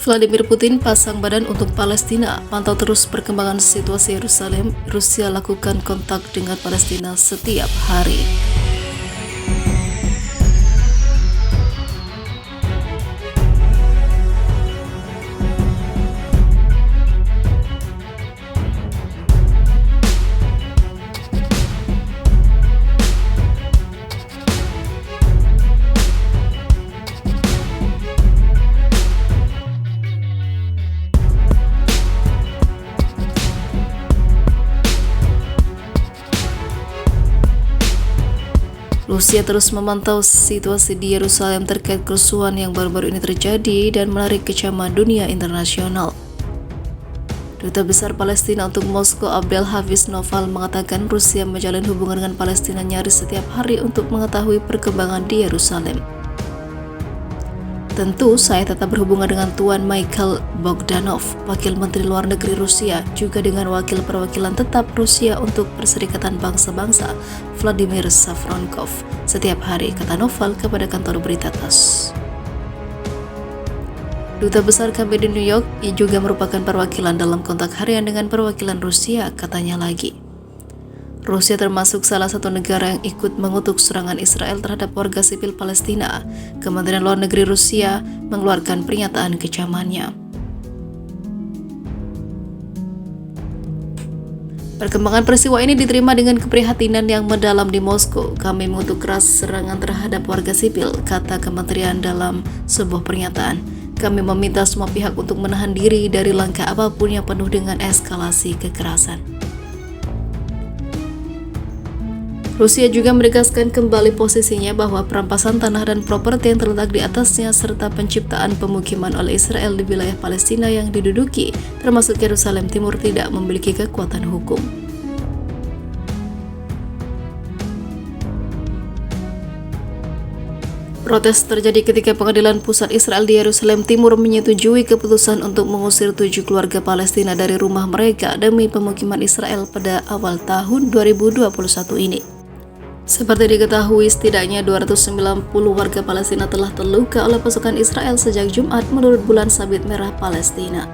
Vladimir Putin pasang badan untuk Palestina. Pantau terus perkembangan situasi Yerusalem. Rusia lakukan kontak dengan Palestina setiap hari. Rusia terus memantau situasi di Yerusalem terkait kerusuhan yang baru-baru ini terjadi dan menarik kecaman dunia internasional. Duta Besar Palestina untuk Moskow Abdel Hafiz Noval mengatakan Rusia menjalin hubungan dengan Palestina nyaris setiap hari untuk mengetahui perkembangan di Yerusalem. Tentu saya tetap berhubungan dengan Tuan Mikhail Bogdanov, Wakil Menteri Luar Negeri Rusia, juga dengan Wakil Perwakilan Tetap Rusia untuk Perserikatan Bangsa-Bangsa, Vladimir Safronkov, setiap hari, kata Noval kepada kantor berita TASS. Duta Besar kami di New York juga merupakan perwakilan dalam kontak harian dengan perwakilan Rusia, katanya lagi. Rusia termasuk salah satu negara yang ikut mengutuk serangan Israel terhadap warga sipil Palestina. Kementerian Luar Negeri Rusia mengeluarkan pernyataan kecamannya. Perkembangan peristiwa ini diterima dengan keprihatinan yang mendalam di Moskow. Kami mengutuk keras serangan terhadap warga sipil, kata kementerian dalam sebuah pernyataan. Kami meminta semua pihak untuk menahan diri dari langkah apapun yang penuh dengan eskalasi kekerasan. Rusia juga menegaskan kembali posisinya bahwa perampasan tanah dan properti yang terletak di atasnya serta penciptaan pemukiman oleh Israel di wilayah Palestina yang diduduki, termasuk Yerusalem Timur, tidak memiliki kekuatan hukum. Protes terjadi ketika Pengadilan Pusat Israel di Yerusalem Timur menyetujui keputusan untuk mengusir 7 keluarga Palestina dari rumah mereka demi pemukiman Israel pada awal tahun 2021 ini. Seperti diketahui, setidaknya 290 warga Palestina telah terluka oleh pasukan Israel sejak Jumat menurut Bulan Sabit Merah Palestina.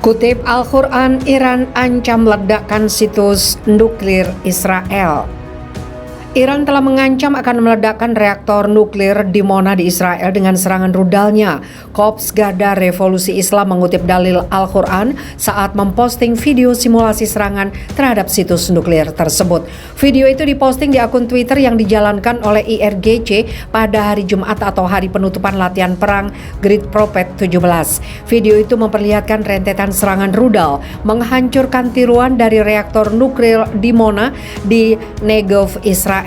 Kutip Al-Quran, Iran ancam meledakkan situs nuklir Israel. Iran telah mengancam akan meledakkan reaktor nuklir di Mona di Israel dengan serangan rudalnya. Korps Garda Revolusi Islam mengutip dalil Al-Quran saat memposting video simulasi serangan terhadap situs nuklir tersebut. Video itu diposting di akun Twitter yang dijalankan oleh IRGC pada hari Jumat atau hari penutupan latihan perang Great Prophet 17. Video itu memperlihatkan rentetan serangan rudal menghancurkan tiruan dari reaktor nuklir di Mona di Negev, Israel.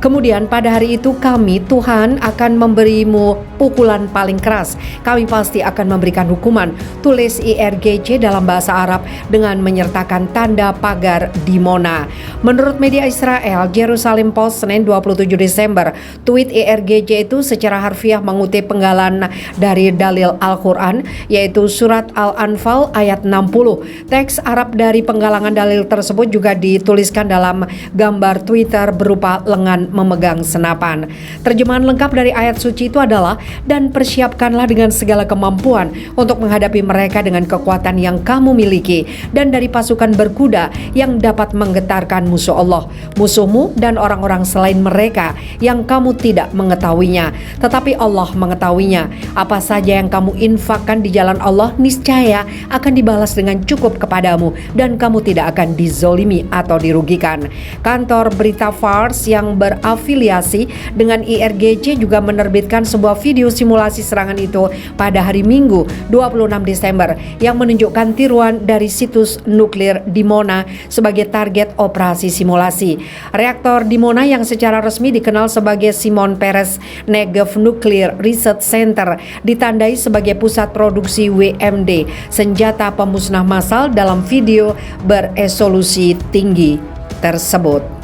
Kemudian pada hari itu kami, Tuhan, akan memberimu pukulan paling keras. Kami pasti akan memberikan hukuman, tulis IRGC dalam bahasa Arab dengan menyertakan tanda pagar di Mona. Menurut media Israel, Jerusalem Post Senin 27 Desember, tweet IRGC itu secara harfiah mengutip penggalan dari dalil Al-Quran, yaitu surat Al-Anfal ayat 60. Teks Arab dari penggalangan dalil tersebut juga dituliskan dalam gambar Twitter berupa lengan memegang senapan. Terjemahan lengkap dari ayat suci itu adalah, dan persiapkanlah dengan segala kemampuan untuk menghadapi mereka dengan kekuatan yang kamu miliki, dan dari pasukan berkuda yang dapat menggetarkan musuh Allah, musuhmu dan orang-orang selain mereka yang kamu tidak mengetahuinya, tetapi Allah mengetahuinya. Apa saja yang kamu infakkan di jalan Allah niscaya akan dibalas dengan cukup kepadamu, dan kamu tidak akan dizolimi atau dirugikan. Kantor berita Fars yang berafiliasi dengan IRGC juga menerbitkan sebuah video simulasi serangan itu pada hari Minggu 26 Desember yang menunjukkan tiruan dari situs nuklir di Mona sebagai target operasi simulasi. Reaktor di Mona yang secara resmi dikenal sebagai Shimon Peres Negev Nuclear Research Center ditandai sebagai pusat produksi WMD, senjata pemusnah massal dalam video beresolusi tinggi tersebut.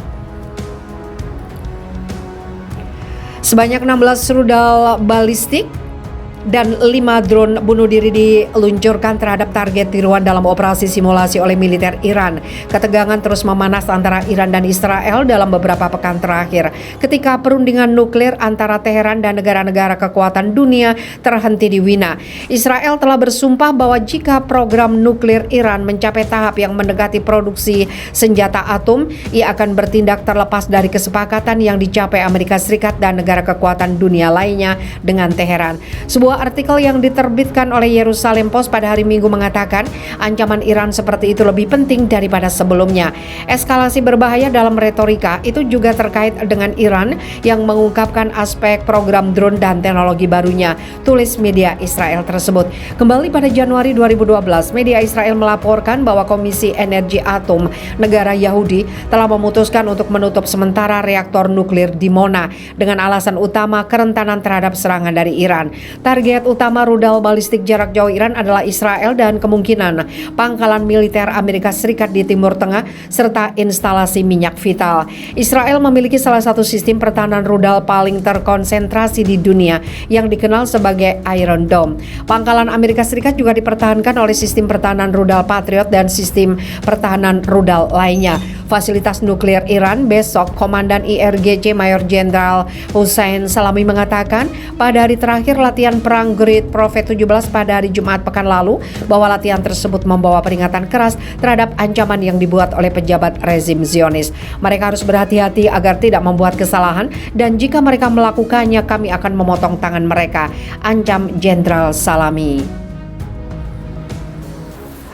Sebanyak 16 rudal balistik dan 5 drone bunuh diri diluncurkan terhadap target tiruan dalam operasi simulasi oleh militer Iran. Ketegangan terus memanas antara Iran dan Israel dalam beberapa pekan terakhir ketika perundingan nuklir antara Teheran dan negara-negara kekuatan dunia terhenti di Wina. Israel telah bersumpah bahwa jika program nuklir Iran mencapai tahap yang mendekati produksi senjata atom, ia akan bertindak terlepas dari kesepakatan yang dicapai Amerika Serikat dan negara kekuatan dunia lainnya dengan Teheran. Sebuah artikel yang diterbitkan oleh Yerusalem Post pada hari Minggu mengatakan ancaman Iran seperti itu lebih penting daripada sebelumnya. Eskalasi berbahaya dalam retorika itu juga terkait dengan Iran yang mengungkapkan aspek program drone dan teknologi barunya, tulis media Israel tersebut. Kembali pada Januari 2012, media Israel melaporkan bahwa Komisi Energi Atom negara Yahudi telah memutuskan untuk menutup sementara reaktor nuklir di Mona dengan alasan utama kerentanan terhadap serangan dari Iran. Target utama rudal balistik jarak jauh Iran adalah Israel dan kemungkinan pangkalan militer Amerika Serikat di Timur Tengah serta instalasi minyak vital. Israel memiliki salah satu sistem pertahanan rudal paling terkonsentrasi di dunia yang dikenal sebagai Iron Dome. Pangkalan Amerika Serikat juga dipertahankan oleh sistem pertahanan rudal Patriot dan sistem pertahanan rudal lainnya. Fasilitas nuklir Iran, besok Komandan IRGC Mayor Jenderal Hussein Salami mengatakan pada hari terakhir latihan perang Great Prophet 17 pada hari Jumat pekan lalu bahwa latihan tersebut membawa peringatan keras terhadap ancaman yang dibuat oleh pejabat rezim Zionis. Mereka harus berhati-hati agar tidak membuat kesalahan dan jika mereka melakukannya kami akan memotong tangan mereka, ancam Jenderal Salami.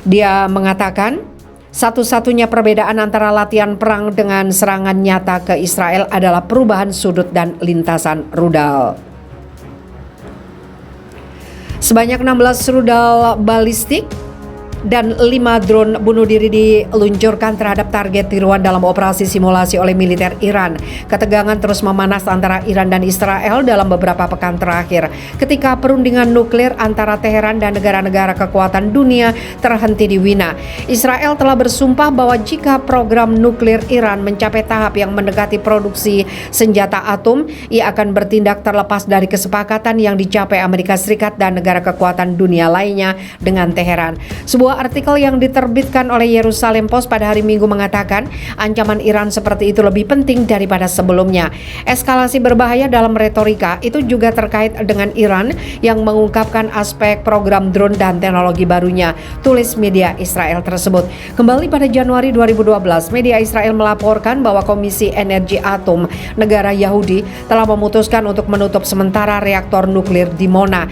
Dia mengatakan satu-satunya perbedaan antara latihan perang dengan serangan nyata ke Israel adalah perubahan sudut dan lintasan rudal. Sebanyak 16 rudal balistik dan 5 drone bunuh diri diluncurkan terhadap target tiruan dalam operasi simulasi oleh militer Iran. Ketegangan terus memanas antara Iran dan Israel dalam beberapa pekan terakhir ketika perundingan nuklir antara Teheran dan negara-negara kekuatan dunia terhenti di Wina. Israel telah bersumpah bahwa jika program nuklir Iran mencapai tahap yang mendekati produksi senjata atom, ia akan bertindak terlepas dari kesepakatan yang dicapai Amerika Serikat dan negara kekuatan dunia lainnya dengan Teheran. Sebuah artikel yang diterbitkan oleh Yerusalem Post pada hari Minggu mengatakan ancaman Iran seperti itu lebih penting daripada sebelumnya. Eskalasi berbahaya dalam retorika itu juga terkait dengan Iran yang mengungkapkan aspek program drone dan teknologi barunya, tulis media Israel tersebut. Kembali pada Januari 2012, media Israel melaporkan bahwa Komisi Energi Atom negara Yahudi telah memutuskan untuk menutup sementara reaktor nuklir di Mona